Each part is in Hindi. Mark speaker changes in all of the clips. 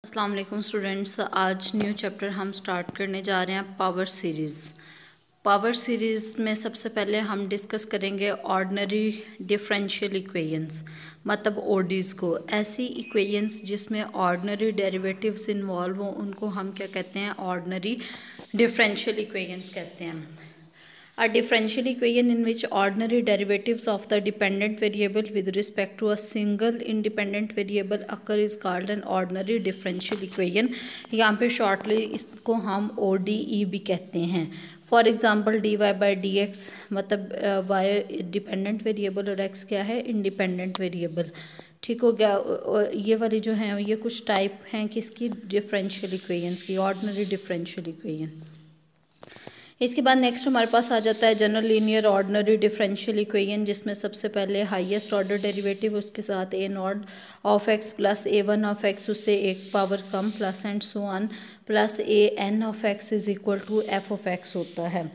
Speaker 1: अस्सलाम वालेकुम स्टूडेंट्स। आज न्यू चैप्टर हम स्टार्ट करने जा रहे हैं पावर सीरीज़। पावर सीरीज़ में सबसे पहले हम डिस्कस करेंगे ऑर्डिनरी डिफरेंशियल इक्वेशंस, मतलब ओडीज़ को। ऐसी इक्वेशंस जिसमें ऑर्डिनरी डेरिवेटिव्स इन्वॉल्व हों उनको हम क्या कहते हैं, ऑर्डिनरी डिफरेंशियल इक्वेशंस कहते हैं। A differential equation in which ordinary derivatives of the dependent variable with respect to a single independent variable occur is called an ordinary differential equation। यहाँ पे शॉर्टली इसको हम ODE भी कहते हैं। For example dy by d x, मतलब y डिपेंडेंट वेरिएबल और x क्या है, इंडिपेंडेंट वेरिएबल। ठीक हो गया। और ये वाली जो हैं ये कुछ टाइप हैं किसकी, डिफरेंशियल इक्वेशंस की, ऑर्डिनरी डिफरेंशियल इक्वेशन। इसके बाद नेक्स्ट हमारे पास आ जाता है general linear ordinary differential equation, जिसमें सबसे पहले हाईएस्ट ऑर्डर डेरिवेटिव, उसके साथ a naught of x plus a one of x, उससे एक पावर कम plus and so on, plus a n of x is equal to f of x होता है।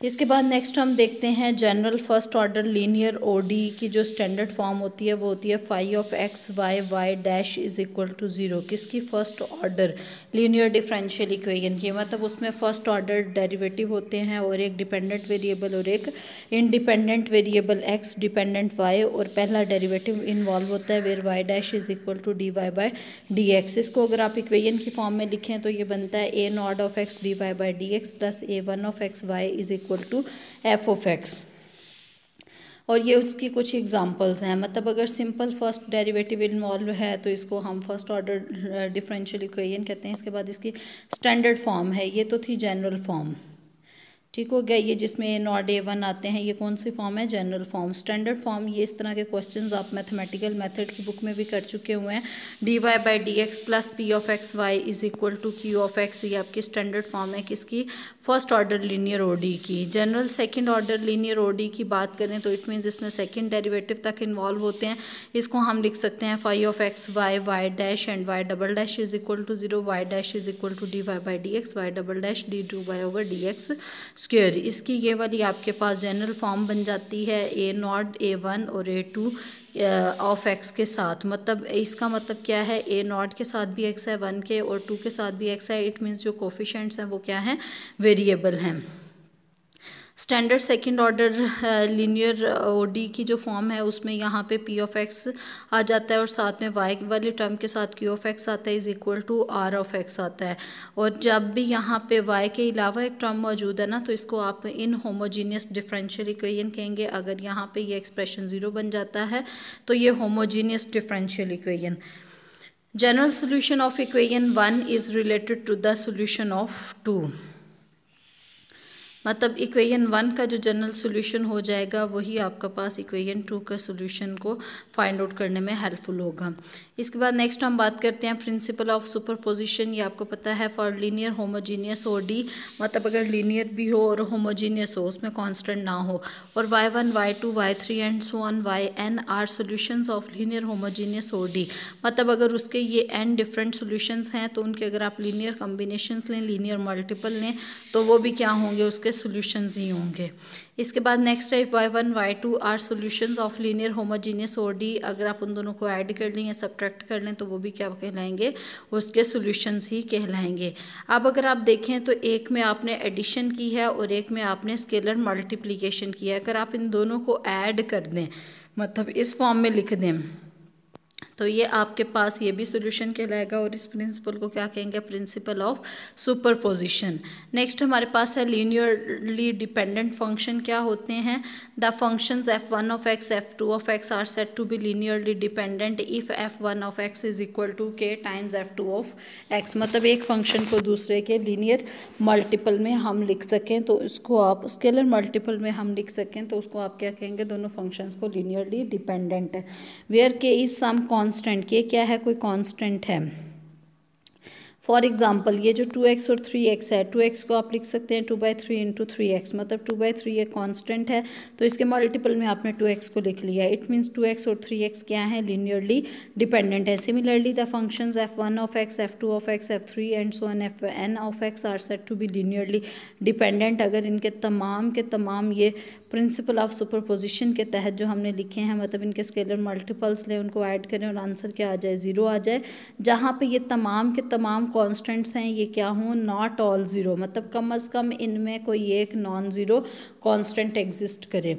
Speaker 1: इसके बाद नेक्स्ट हम देखते हैं general first order linear ODE की जो स्टैंडर्ड फॉर्म होती है वो होती है phi of x y y dash is equal to zero. किसकी, first order linear differential equation की, मतलब उसमें फर्स्ट ऑर्डर डेरिवेटिव होते हैं और एक डिपेंडेंट वेरिएबल और एक independent variable x, dependent y, और पहला डेरिवेटिव इन्वॉल्व होता है where y dash is equal to d y by d x. इसको अगर आप इक्वेशन की फॉर्म में लिखें तो ये बनता है a naught of x d y by d x plus a one of x y is equal to f of x. और ये उसकी कुछ एग्जांपल्स हैं, मतलब अगर सिंपल फर्स्ट डेरिवेटिव इन्वॉल्व है तो इसको हम फर्स्ट ऑर्डर डिफरेंशियल इक्वेशन कहते हैं। इसके बाद इसकी स्टैंडर्ड फॉर्म है, ये तो थी जनरल फॉर्म। ठीक हो गया। ये जिसमें ए नॉट ए वन आते हैं ये कौन सी फॉर्म है, जनरल फॉर्म। स्टैंडर्ड फॉर्म, ये इस तरह के क्वेश्चंस आप मैथमेटिकल मेथड की बुक में भी कर चुके हुए हैं। D y by d x plus p of x y is equal to q of x, ये आपकी स्टैंडर्ड फॉर्म है किसकी, फर्स्ट ऑर्डर लीनियर ओडी की। General second order linear ODE की बात करें तो इट मीन्स इसमें सेकंड डेरिवेटिव तक इन्वॉल्व होते हैं। इसको हम लिख सकते हैं phi of x y y dash and y double dash is equal to zero, y dash is equal to d y by d x, y double dash d two y over d x square. इसकी ये वाली आपके पास जनरल फॉर्म बन जाती है ए नॉट ए वन और ए टू ऑफ एक्स के साथ। मतलब इसका मतलब क्या है, ए नॉट के साथ भी एक्स है वन के और टू के साथ भी एक्स है। इट मीन्स जो कोफिशेंट्स हैं वो क्या हैं, वेरिएबल हैं। Standard second order linear ODE की जो फॉर्म है उसमें यहाँ पे पी ऑफ एक्स आ जाता है और साथ में वाई वाली टर्म के साथ क्यू ऑफ एक्स आता है is equal to r of x आता है। और जब भी यहाँ पे वाई के अलावा एक टर्म मौजूद है ना तो इसको आप इन होमोजीनियस डिफरेंशियल इक्वेशन कहेंगे। अगर यहाँ पे ये एक्सप्रेशन ज़ीरो बन जाता है तो ये homogeneous differential equation. General solution of equation one is related to the solution of two, मतलब इक्वेशन वन का जो जनरल सोल्यूशन हो जाएगा वही आपका पास इक्वेशन टू का सोल्यूशन को फाइंड आउट करने में हेल्पफुल होगा। इसके बाद नेक्स्ट हम बात करते हैं प्रिंसिपल ऑफ सुपरपोजिशन। ये आपको पता है फॉर लीनियर होमोजीनियस ओडी, मतलब अगर लीनियर भी हो और होमोजीनियस हो, उसमें कांस्टेंट ना हो, और y1 y2 y3 and so on yn are solutions of linear homogeneous ODE. मतलब अगर उसके ये n डिफरेंट सॉल्यूशंस हैं तो उनके अगर आप लीनियर कॉम्बिनेशंस लें, लीनियर मल्टीपल लें, तो वो भी क्या होंगे, उसके सॉल्यूशंस ही होंगे। इसके बाद नेक्स्ट है y1 y2 are solutions of linear homogeneous ODE. अगर आप उन दोनों को ऐड कर लें या सब्ट्रैक्ट कर लें तो वो भी क्या कहलाएंगे, उसके सॉल्यूशंस ही कहलाएंगे। अब अगर आप देखें तो एक में आपने एडिशन की है और एक में आपने स्केलर मल्टीप्लिकेशन की है। अगर आप इन दोनों को ऐड कर दें, मतलब इस फॉर्म में लिख दें, तो ये आपके पास ये भी सॉल्यूशन कहलाएगा और इस प्रिंसिपल को क्या कहेंगे, प्रिंसिपल ऑफ सुपरपोजिशन। नेक्स्ट हमारे पास है लीनियरली डिपेंडेंट फंक्शन। क्या होते हैं, the functions f1 of x f2 of x are set to be linearly dependent if f1 of x is equal to k times f2 of x. मतलब एक फंक्शन को दूसरे के लीनियर मल्टीपल में हम लिख सकें तो इसको आप स्केलर मल्टीपल में हम लिख सकें तो उसको आप क्या कहेंगे, दोनों फंक्शंस को लीनियरली डिपेंडेंट है। वेयर के इज सम कांस्टेंट, के क्या है, कोई कांस्टेंट है। फॉर एग्जाम्पल ये जो 2x और 3x है, 2x को आप लिख सकते हैं 2/3 इंटू 3x, मतलब 2/3 एक कांस्टेंट है तो इसके मल्टीपल में आपने 2x को लिख लिया। इट मीन्स 2x और 3x क्या है, लीनियरली डिपेंडेंट है। Similarly the functions f1 of x f2 of x f3 and so on fn of x are set to be linearly dependent. अगर इनके तमाम के तमाम ये प्रिंसिपल ऑफ सुपरपोजिशन के तहत जो हमने लिखे हैं, मतलब इनके स्केलर मल्टीपल्स लें, उनको ऐड करें और आंसर क्या आ जाए, 0 आ जाए। जहाँ पे ये तमाम के तमाम कॉन्स्टेंट्स हैं ये क्या हों, नॉट ऑल ज़ीरो, मतलब कम अज़ कम इनमें कोई एक नॉन ज़ीरो कॉन्स्टेंट एग्जिस्ट करे।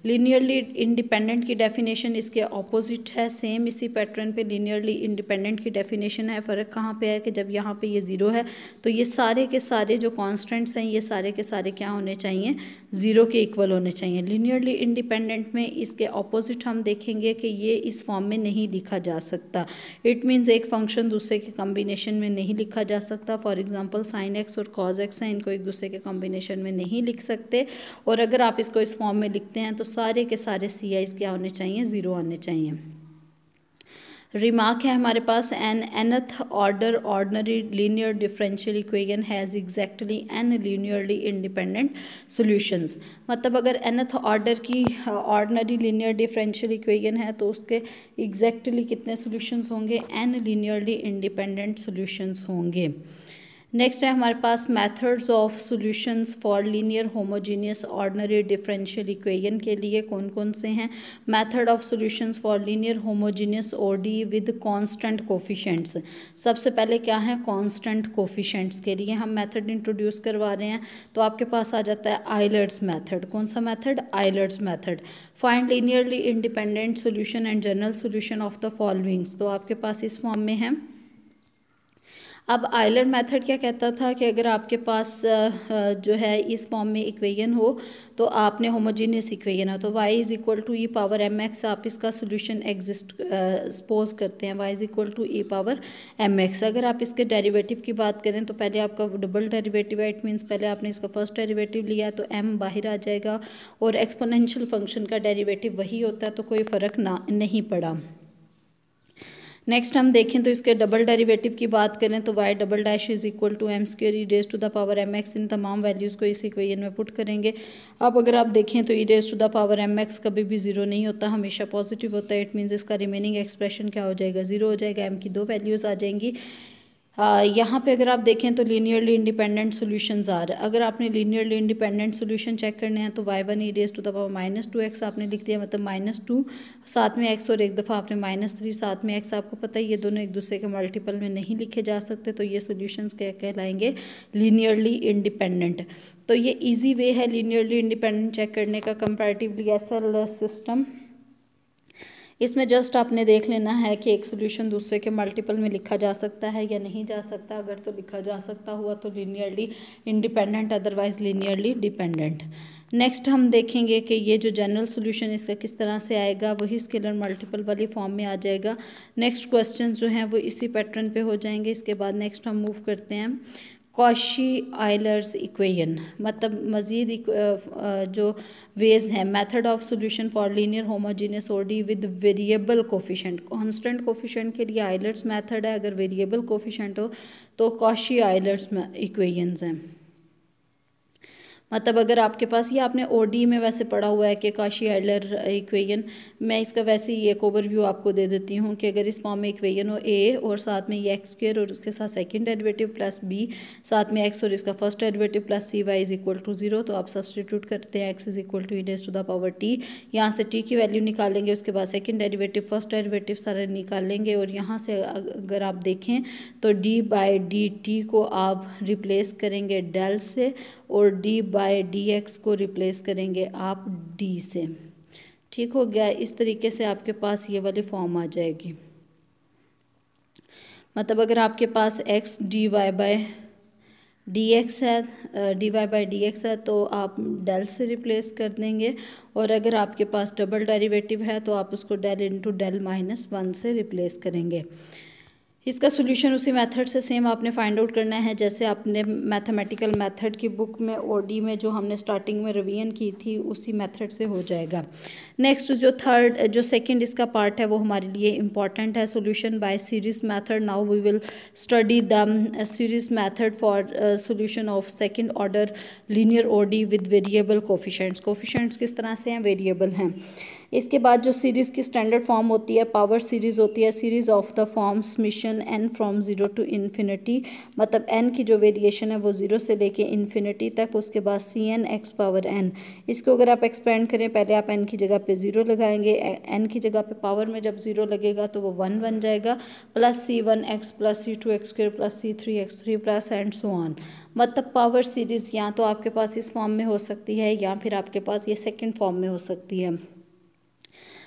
Speaker 1: लीनियरली इंडिपेंडेंट की डेफिनेशन इसके ऑपोजिट है, सेम इसी पैटर्न पे लीनियरली इंडिपेंडेंट की डेफिनेशन है। फ़र्क कहाँ पे है कि जब यहाँ पे ये ज़ीरो है तो ये सारे के सारे जो कॉन्स्टेंट्स हैं ये सारे के सारे क्या होने चाहिए, ज़ीरो के इक्वल होने चाहिए। लीनियरली इंडिपेंडेंट में इसके ऑपोजिट हम देखेंगे कि ये इस फॉर्म में नहीं लिखा जा सकता। इट मीन्स एक फंक्शन दूसरे के कॉम्बिनेशन में नहीं लिखा जा सकता। फॉर एग्जांपल साइन एक्स और कॉज एक्स हैं, इनको एक दूसरे के कॉम्बिनेशन में नहीं लिख सकते। और अगर आप इसको इस फॉर्म में लिखते हैं तो सारे के सारे सी आईज क्या होने चाहिए, 0 आने चाहिए। रिमार्क है हमारे पास, n nth order ordinary linear differential equation has exactly n linearly independent solutions. मतलब अगर nth ऑर्डर की ऑर्डिनरी लीनियर डिफरेंशियल इक्वेशन है तो उसके एग्जैक्टली कितने सॉल्यूशंस होंगे, n लीनियरली इंडिपेंडेंट सॉल्यूशंस होंगे। नेक्स्ट है हमारे पास methods of solutions for linear homogeneous ordinary differential equation के लिए कौन कौन से हैं। Method of solutions for linear homogeneous ODE with constant coefficients. सबसे पहले क्या है, कांस्टेंट कोफिशिएंट्स के लिए हम मेथड इंट्रोड्यूस करवा रहे हैं। तो आपके पास आ जाता है आइलर्ट्स मेथड। कौन सा method, Euler's method. Find linearly independent solution and general solution of the followings. तो आपके पास इस फॉर्म में है। अब आइलर मेथड क्या कहता था कि अगर आपके पास जो है इस फॉर्म में इक्वेशन हो तो आपने होमोजीनियस इक्वेशन है तो y is equal to e power m x, आप इसका सोल्यूशन एग्जिस्ट सपोज करते हैं y is equal to e power m x. अगर आप इसके डेरिवेटिव की बात करें तो पहले आपका डबल डेरिवेटिव है, इट मीन्स पहले आपने इसका फर्स्ट डेरिवेटिव लिया तो m बाहर आ जाएगा और एक्सपोनेंशियल फंक्शन का डेरिवेटिव वही होता है तो कोई फ़र्क नहीं पड़ा। नेक्स्ट हम देखें तो इसके डबल डेरिवेटिव की बात करें तो y double dash is equal to m square e raise to the power m x. इन तमाम वैल्यूज़ को इस इक्वेशन में पुट करेंगे। अब अगर आप देखें तो e raise to the power m x कभी भी 0 नहीं होता, हमेशा पॉजिटिव होता है। इट मीन्स इसका रिमेनिंग एक्सप्रेशन क्या हो जाएगा, 0 हो जाएगा। m की 2 वैल्यूज़ आ जाएंगी। यहाँ पे अगर आप देखें तो लीनियरली इंडिपेंडेंट सॉल्यूशंस आ रहा है। अगर आपने लीनियरली इंडिपेंडेंट सॉल्यूशन चेक करने हैं तो y1 e raise to the power -2x आपने लिख दिया, मतलब -2 साथ में x और एक दफ़ा आपने -3 साथ में x। आपको पता है ये दोनों एक दूसरे के मल्टीपल में नहीं लिखे जा सकते तो ये सॉल्यूशंस क्या कहलाएंगे, लीनियरली इंडिपेंडेंट। तो ये ईजी वे है लीनियरली इंडिपेंडेंट चेक करने का कंपैरेटिवली एसएल सिस्टम। इसमें जस्ट आपने देख लेना है कि एक सोल्यूशन दूसरे के मल्टीपल में लिखा जा सकता है या नहीं जा सकता। अगर तो लिखा जा सकता हुआ तो linearly independent, otherwise linearly dependent. Next हम देखेंगे कि ये जो जनरल सोल्यूशन इसका किस तरह से आएगा, वही स्केलर मल्टीपल वाली फॉर्म में आ जाएगा। नेक्स्ट क्वेश्चन जो हैं वो इसी पैटर्न पे हो जाएंगे। इसके बाद नेक्स्ट हम मूव करते हैं कॉशी आइलर्स इक्वेशन, मतलब मज़ीद जो वेज हैं। Method of solution for linear homogeneous ODE with variable coefficient. Constant coefficient के लिए आइलर्स मेथड है, अगर वेरिएबल कोफिशिएंट हो तो कॉशी आइलर्स इक्वेशंस हैं। मतलब अगर आपके पास ये आपने ओडी में वैसे पढ़ा हुआ है कि कॉशी आइलर इक्वेशन, मैं इसका वैसे ही एक ओवरव्यू आपको दे देती हूँ कि अगर इस फॉर्म में इक्वेशन हो ए और साथ में ये एक्स स्क्वायर और उसके साथ सेकंड डेरिवेटिव प्लस बी साथ में एक्स और इसका first derivative plus c y is equal to 0, तो आप सब्सटीट्यूट करते हैं x is equal to e raise to the power t. यहाँ से टी की वैल्यू निकालेंगे, उसके बाद सेकेंड डेरिवेटिव फर्स्ट डेरिवेटिव सारे निकालेंगे और यहाँ से अगर आप देखें तो डी बाई डी टी को आप रिप्लेस करेंगे डेल से और डी बाई डी एक्स को रिप्लेस करेंगे आप डी से। ठीक हो गया। इस तरीके से आपके पास ये वाली फॉर्म आ जाएगी। मतलब अगर आपके पास x d y by d x है, d y by d x है तो आप डेल से रिप्लेस कर देंगे और अगर आपके पास डबल डेरिवेटिव है तो आप उसको डेल इंटू डेल -1 से रिप्लेस करेंगे। इसका सोल्यूशन उसी मेथड से सेम आपने फाइंड आउट करना है जैसे आपने मैथमेटिकल मेथड की बुक में ओडी में जो हमने स्टार्टिंग में रिवीजन की थी उसी मेथड से हो जाएगा। नेक्स्ट जो सेकंड इसका पार्ट है वो हमारे लिए इम्पॉर्टेंट है, solution by series method. Now we will study the series method for solution of second order linear ODE with variable coefficients. Coefficients किस तरह से हैं, वेरिएबल हैं। इसके बाद जो सीरीज़ की स्टैंडर्ड फॉर्म होती है पावर सीरीज़ होती है series of the form summation n from 0 to infinity, मतलब n की जो वेरिएशन है वो 0 से लेके इन्फिनिटी तक, उसके बाद Cn x पावर n। इसको अगर आप एक्सपेंड करें, पहले आप n की जगह पे 0 लगाएंगे, n की जगह पे पावर में जब 0 लगेगा तो वो 1 बन जाएगा, plus C1x plus C2x square plus C3x3 plus and so on. मतलब पावर सीरीज़ या तो आपके पास इस फॉर्म में हो सकती है या फिर आपके पास ये सेकंड फॉर्म में हो सकती है।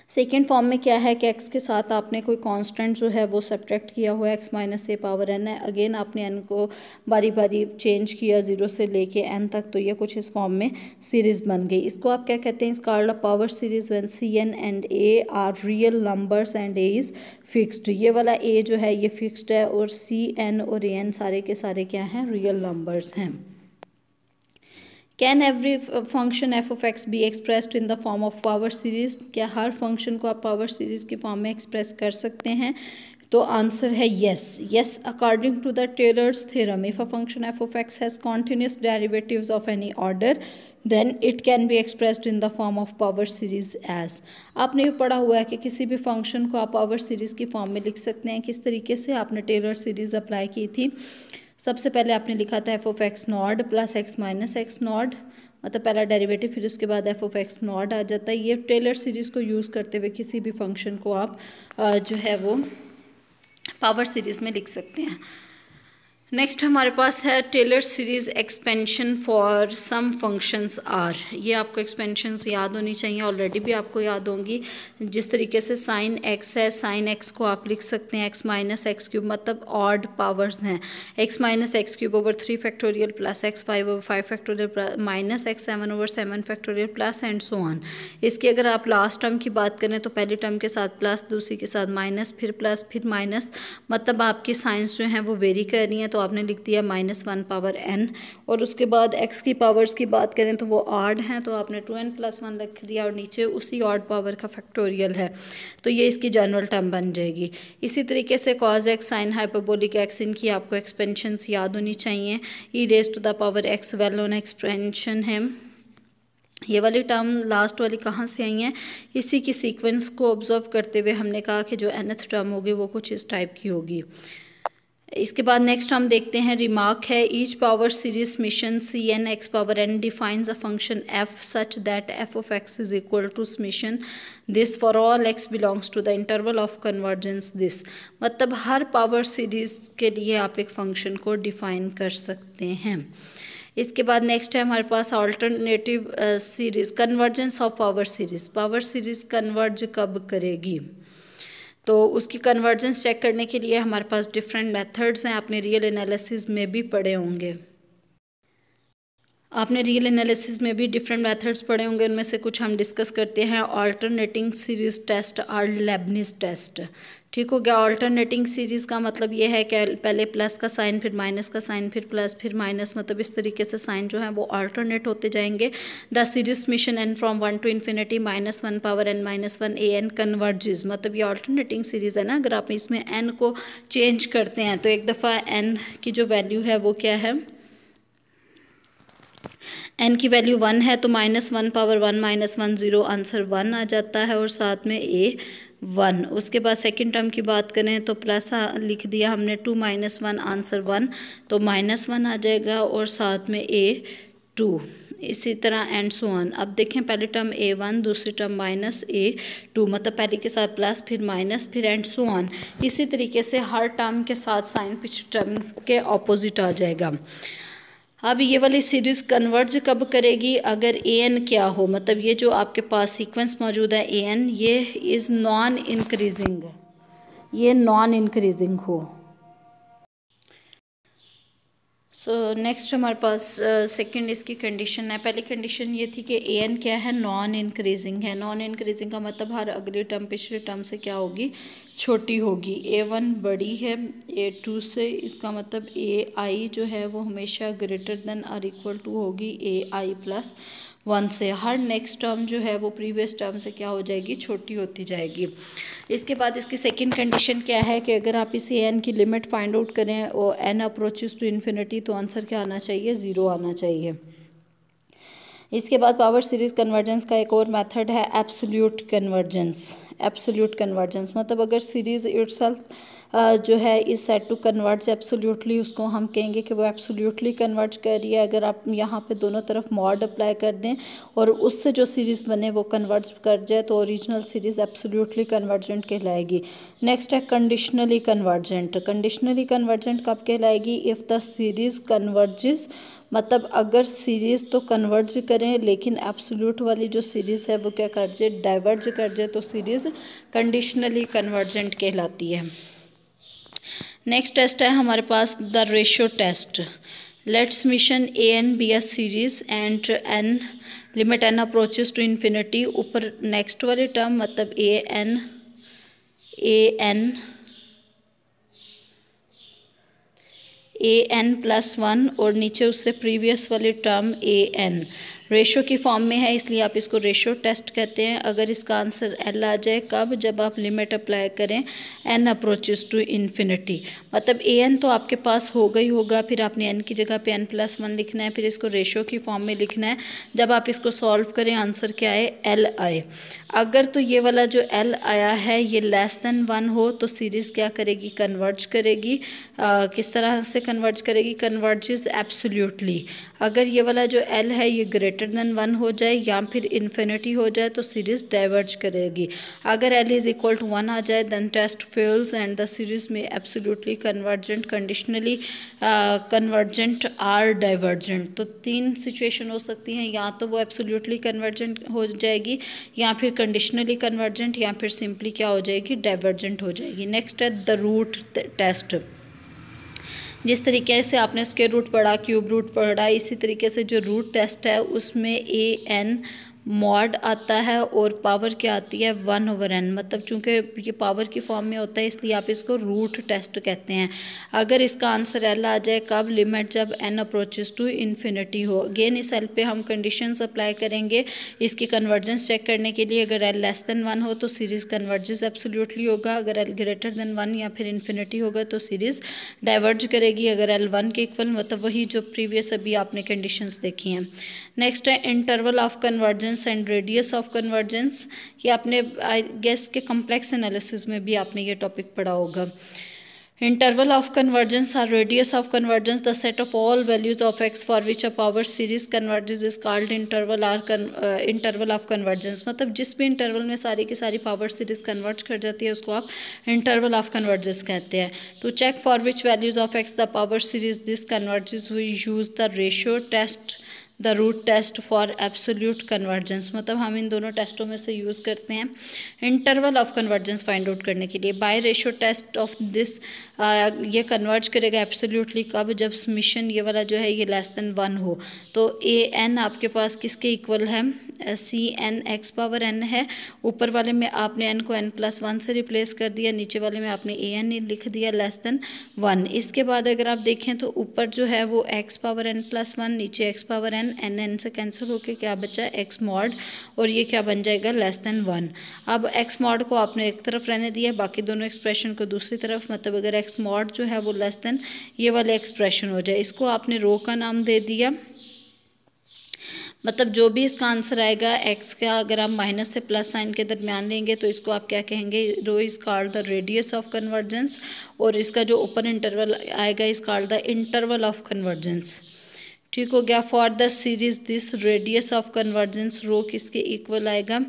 Speaker 1: सेकेंड फॉर्म में क्या है कि x के साथ आपने कोई कांस्टेंट जो है वो सब्ट्रैक्ट किया हुआ है, x minus a power n है, अगेन आपने n को बारी बारी चेंज किया 0 से लेके n तक, तो ये कुछ इस फॉर्म में सीरीज़ बन गई। इसको आप क्या कहते हैं, is called a power series when Cn and a are real numbers and a is fixed. ये वाला a जो है ये फिक्स्ड है और Cn और an सारे के सारे क्या हैं, रियल नंबर्स हैं। Can every function f of x be expressed in the form of power series, क्या हर फंक्शन को आप पावर सीरीज़ के फॉर्म में एक्सप्रेस कर सकते हैं? तो आंसर है yes according to the Taylor's theorem if a function f of x has continuous derivatives of any order then it can be expressed in the form of power series as. आपने भी पढ़ा हुआ है कि किसी भी फंक्शन को आप पावर सीरीज़ की फॉर्म में लिख सकते हैं। किस तरीके से? आपने टेलर सीरीज़ अप्लाई की थी। सबसे पहले आपने लिखा था f of x nought plus x minus x nought, मतलब पहला डेरिवेटिव, फिर उसके बाद एफ ऑफ एक्स नॉड आ जाता है। ये टेलर सीरीज़ को यूज़ करते हुए किसी भी फंक्शन को आप जो है वो पावर सीरीज़ में लिख सकते हैं। नेक्स्ट हमारे पास है Taylor series expansion for some functions are. ये आपको एक्सपेंशंस याद होनी चाहिए, ऑलरेडी भी आपको याद होंगी। जिस तरीके से साइन एक्स है, साइन एक्स को आप लिख सकते हैं एक्स माइनस एक्स क्यूब, मतलब ऑड पावर्स हैं। X minus x cube over 3 factorial plus x 5 over 5 factorial minus x 7 over 7 factorial plus and so on. इसकी अगर आप लास्ट टर्म की बात करें तो पहली टर्म के साथ प्लस, दूसरी के साथ माइनस, फिर प्लस, फिर माइनस, मतलब आपकी साइंस जो हैं वो वेरी कर रही हैं। तो आपने लिख दिया -1 पावर n, और उसके बाद x की पावर्स की बात करें तो वो ऑड हैं, तो आपने 2n + 1 लिख दिया और नीचे उसी ऑड पावर का फैक्टोरियल है, तो ये इसकी जनरल टर्म बन जाएगी। इसी तरीके से cos x sin hyperbolic x, इनकी आपको एक्सपेंशंस याद होनी चाहिए। e⁻⁴x वेल नोन एक्सपेंशन है। ये वाली टर्म लास्ट वाली कहाँ से आई हैं? इसी की सीक्वेंस को ऑब्जर्व करते हुए हमने कहा कि जो nth टर्म होगी वो कुछ इस टाइप की होगी। इसके बाद नेक्स्ट हम देखते हैं रिमार्क है each power series summation Cn x power n defines a function f such that f of x is equal to summation this for all x belongs to the interval of convergence this. मतलब हर पावर सीरीज के लिए आप एक फंक्शन को डिफाइन कर सकते हैं। इसके बाद नेक्स्ट है हमारे पास alternative series convergence of power series. Power series converge कब करेगी? तो उसकी कन्वर्जेंस चेक करने के लिए हमारे पास डिफरेंट मेथड्स हैं। आपने रियल एनालिसिस में भी पढ़े होंगे, भी डिफरेंट मेथड्स पढ़े होंगे। उनमें से कुछ हम डिस्कस करते हैं। अल्टरनेटिंग सीरीज टेस्ट और लेबनिज टेस्ट। ठीक हो गया। अल्टरनेटिंग सीरीज़ का मतलब ये है कि पहले प्लस का साइन, फिर माइनस का साइन, फिर प्लस, फिर माइनस, मतलब इस तरीके से साइन जो है वो अल्टरनेट होते जाएंगे। The series summation n from 1 to infinity -1 power n -1 an converges, मतलब ये अल्टरनेटिंग सीरीज़ है ना। अगर आप इसमें n को चेंज करते हैं तो एक दफ़ा n की जो वैल्यू है वो क्या है, n की वैल्यू 1 है, तो -1 पावर 1 -1 0, आंसर 1 आ जाता है और साथ में a 1। उसके बाद सेकंड टर्म की बात करें तो प्लस लिख दिया हमने 2 - 1, आंसर 1, तो -1 आ जाएगा और साथ में a 2। इसी तरह एंड सो ऑन। अब देखें पहली टर्म a1, दूसरी टर्म -a2, मतलब पहले के साथ प्लस, फिर माइनस, फिर एंड सो ऑन। इसी तरीके से हर टर्म के साथ साइन पिछली टर्म के ऑपोजिट आ जाएगा। अब ये वाली सीरीज़ कन्वर्ज कब करेगी? अगर an क्या हो, मतलब ये जो आपके पास सीक्वेंस मौजूद है an, ये इज़ नॉन इंक्रीजिंग, ये नॉन इंक्रीजिंग हो। सो नेक्स्ट हमारे पास सेकंड इसकी कंडीशन है। पहली कंडीशन ये थी कि an क्या है, नॉन इंक्रीजिंग है। नॉन इंक्रीजिंग का मतलब हर अगली टर्म पिछले टर्म से क्या होगी, छोटी होगी। a1 बड़ी है a2 से, इसका मतलब ai जो है वो हमेशा ग्रेटर देन और इक्वल टू होगी ai + 1 से। हर नेक्स्ट टर्म जो है वो प्रीवियस टर्म से क्या हो जाएगी, छोटी होती जाएगी। इसके बाद इसकी सेकंड कंडीशन क्या है कि अगर आप इसे n की लिमिट फाइंड आउट करें और n अप्रोचेस टू इन्फिनिटी, तो आंसर क्या आना चाहिए, 0 आना चाहिए। इसके बाद पावर सीरीज़ कन्वर्जेंस का एक और मेथड है एब्सोल्यूट कन्वर्जेंस। एब्सोल्यूट कन्वर्जेंस मतलब अगर सीरीज़ इटसेल्फ जो है इस सेट टू कन्वर्ज एब्सोल्यूटली, उसको हम कहेंगे कि वो एब्सोल्यूटली कन्वर्ज कर रही है। अगर आप यहाँ पे दोनों तरफ मॉड अप्लाई कर दें और उससे जो सीरीज़ बने वो कन्वर्ज कर जाए तो ओरिजिनल सीरीज़ एब्सोल्यूटली कन्वर्जेंट कहलाएगी। नेक्स्ट है कंडीशनली कन्वर्जेंट। कंडीशनली कन्वर्जेंट कब कहलाएगी? इफ़ द सीरीज़ कन्वर्जेस, मतलब अगर सीरीज़ तो कन्वर्ज करें लेकिन एब्सोल्यूट वाली जो सीरीज़ है वो क्या कर जाए? डाइवर्ज कर जाए, तो सीरीज़ कंडीशनली कन्वर्जेंट कहलाती है। नेक्स्ट टेस्ट है हमारे पास the ratio test. Let's mission a n be a series and n limit n approaches to infinity. ऊपर नेक्स्ट वाली टर्म मतलब ए एन प्लस 1 और नीचे उससे प्रीवियस वाली टर्म ए एन रेशो की फॉर्म में है, इसलिए आप इसको रेशो टेस्ट कहते हैं। अगर इसका आंसर एल आ जाए कब? जब आप लिमिट अप्लाई करें एन अप्रोचेस टू इन्फिनिटी। मतलब ए एन तो आपके पास होगा ही होगा, फिर आपने एन की जगह पे एन प्लस 1 लिखना है, फिर इसको रेशो की फॉर्म में लिखना है। जब आप इसको सॉल्व करें आंसर क्या आए? एल आए। अगर तो ये वाला जो एल आया है ये लेस देन 1 हो तो सीरीज़ क्या करेगी? कन्वर्ज करेगी। किस तरह से कन्वर्ज करेगी? Converges absolutely. अगर ये वाला जो एल है ये ग्रेटर देन 1 हो जाए या फिर इन्फिनिटी हो जाए तो सीरीज़ डाइवर्ज करेगी। अगर एल इज़ इक्वल टू 1 आ जाए then test fails and the series में absolutely convergent, conditionally convergent or divergent. तो 3 सिचुएशन हो सकती हैं, या तो वो एब्सोल्यूटली कन्वर्जेंट हो जाएगी या फिर कंडीशनली कन्वर्जेंट या फिर सिंपली क्या हो जाएगी? डाइवर्जेंट हो जाएगी। नेक्स्ट है द रूट टेस्ट। जिस तरीके से आपने स्क्वायर रूट पढ़ा, क्यूब रूट पढ़ा, इसी तरीके से जो रूट टेस्ट है उसमें ए एन मॉड आता है और पावर क्या आती है? 1/n। मतलब चूँकि ये पावर की फॉर्म में होता है इसलिए आप इसको रूट टेस्ट कहते हैं। अगर इसका आंसर एल आ जाए कब? लिमिट जब एन अप्रोचेस टू इन्फिनिटी हो। अगेन इस एल पे हम कंडीशंस अप्लाई करेंगे इसकी कन्वर्जेंस चेक करने के लिए। अगर एल लेस देन 1 हो तो सीरीज़ कन्वर्जेस एब्सोल्यूटली होगा। अगर एल ग्रेटर देन 1 या फिर इन्फिनिटी होगा तो सीरीज़ डाइवर्ज करेगी। अगर एल 1 के इक्वल, मतलब वही जो प्रीवियस अभी आपने कंडीशंस देखी हैं। नेक्स्ट है interval of convergence and radius of convergence. ये आपने आई गेस के कॉम्प्लेक्स एनालिसिस में भी आपने ये टॉपिक पढ़ा होगा। Interval of convergence or radius of convergence, the set of all values of x for which a power series converges is called interval or interval of convergence। मतलब जिस भी इंटरवल में सारी की सारी पावर सीरीज कन्वर्ज कर जाती है उसको आप इंटरवल ऑफ कन्वर्जेंस कहते हैं। To check for which values of x the power series this converges we use the ratio test, the root test for absolute convergence. मतलब हम इन दोनों टेस्टों में से यूज़ करते हैं interval of convergence find out करने के लिए। By ratio test of this ये कन्वर्ज करेगा एब्सोल्यूटली कब? जब समीशन ये वाला जो है ये लेस देन 1 हो। तो ए एन आपके पास किसके इक्वल है? C n x power n है। ऊपर वाले में आपने एन को एन प्लस 1 से रिप्लेस कर दिया, नीचे वाले में आपने ए एन लिख दिया लेस देन 1। इसके बाद अगर आप देखें तो ऊपर जो है वो एक्स पावर एन प्लस 1, नीचे x power n, n n से कैंसिल होके क्या बचा? एक्स मॉड, और ये क्या बन जाएगा? Less than 1। अब एक्स मॉड को आपने एक तरफ रहने दिया, बाकी दोनों एक्सप्रेशन को दूसरी तरफ। मतलब अगर एक्स मॉड जो है वो लेस देन ये वाले एक्सप्रेशन हो जाए, इसको आपने रो का नाम दे दिया। मतलब जो भी इसका आंसर आएगा एक्स का अगर आप माइनस से प्लस साइन के दरमियान लेंगे तो इसको आप क्या कहेंगे? Rho is called the radius of convergence, और इसका जो ऊपर इंटरवल आएगा is called the interval of convergence. ठीक हो गया। For the series this radius of convergence rho किसके इक्वल आएगा?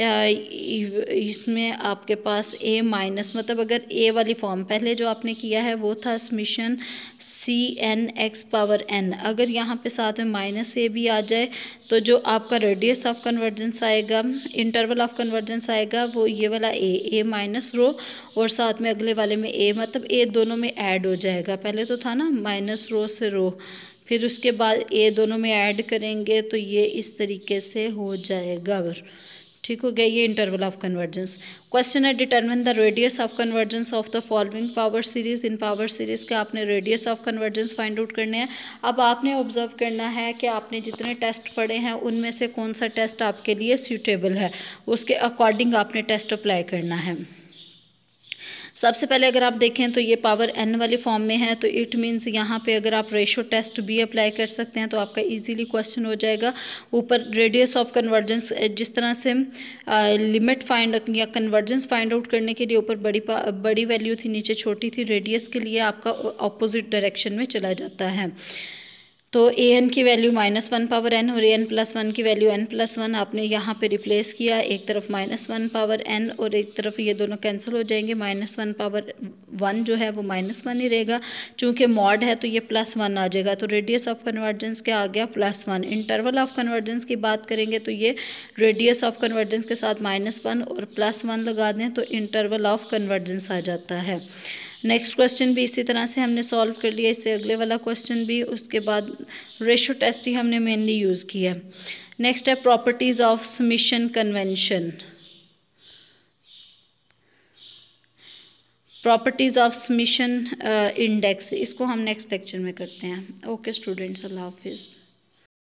Speaker 1: इसमें आपके पास ए माइनस, मतलब अगर ए वाली फॉर्म पहले जो आपने किया है वो था summation c n x power n. अगर यहाँ पे साथ में माइनस ए भी आ जाए तो जो आपका रेडियस ऑफ कन्वर्जेंस आएगा, इंटरवल ऑफ कन्वर्जेंस आएगा, वो ये वाला ए माइनस रो और साथ में अगले वाले में ए, मतलब ए दोनों में ऐड हो जाएगा। पहले तो था ना माइनस रो से रो, फिर उसके बाद ए दोनों में ऐड करेंगे तो ये इस तरीके से हो जाएगा। ठीक हो गया, ये इंटरवल ऑफ कन्वर्जेंस। क्वेश्चन है determine the radius of convergence of the following power series. In power series के आपने radius of convergence find out करने हैं। अब आपने ऑब्जर्व करना है कि आपने जितने टेस्ट पढ़े हैं उनमें से कौन सा टेस्ट आपके लिए सूटेबल है, उसके अकॉर्डिंग आपने टेस्ट अप्लाई करना है। सबसे पहले अगर आप देखें तो ये पावर n वाली फॉर्म में है, तो इट मीन्स यहाँ पे अगर आप रेशो टेस्ट भी अप्लाई कर सकते हैं तो आपका इजीली क्वेश्चन हो जाएगा। ऊपर रेडियस ऑफ कन्वर्जेंस, जिस तरह से लिमिट फाइंड या कन्वर्जेंस फाइंड आउट करने के लिए ऊपर बड़ी वैल्यू थी, नीचे छोटी थी, रेडियस के लिए आपका ऑपोजिट डायरेक्शन में चला जाता है। तो an की वैल्यू -1 पावर n और an+1 की वैल्यू n+1 आपने यहाँ पे रिप्लेस किया, एक तरफ -1 पावर n और एक तरफ ये दोनों कैंसिल हो जाएंगे, -1 पावर 1 जो है वो -1 ही रहेगा, चूँकि मॉड है तो ये +1 आ जाएगा। तो रेडियस ऑफ कन्वर्जेंस क्या आ गया, +1। इंटरवल ऑफ कन्वर्जेंस की बात करेंगे तो ये रेडियस ऑफ कन्वर्जेंस के साथ -1 और +1 लगा दें तो इंटरवल ऑफ कन्वर्जेंस आ जाता है। नेक्स्ट क्वेश्चन भी इसी तरह से हमने सॉल्व कर लिया, इससे अगले वाला क्वेश्चन भी, उसके बाद रेशो टेस्ट ही हमने मेनली यूज़ किया। नेक्स्ट है properties of summation convention. Properties of summation index, इसको हम नेक्स्ट लेक्चर में करते हैं। ओके स्टूडेंट्स, अल्लाह हाफिज़।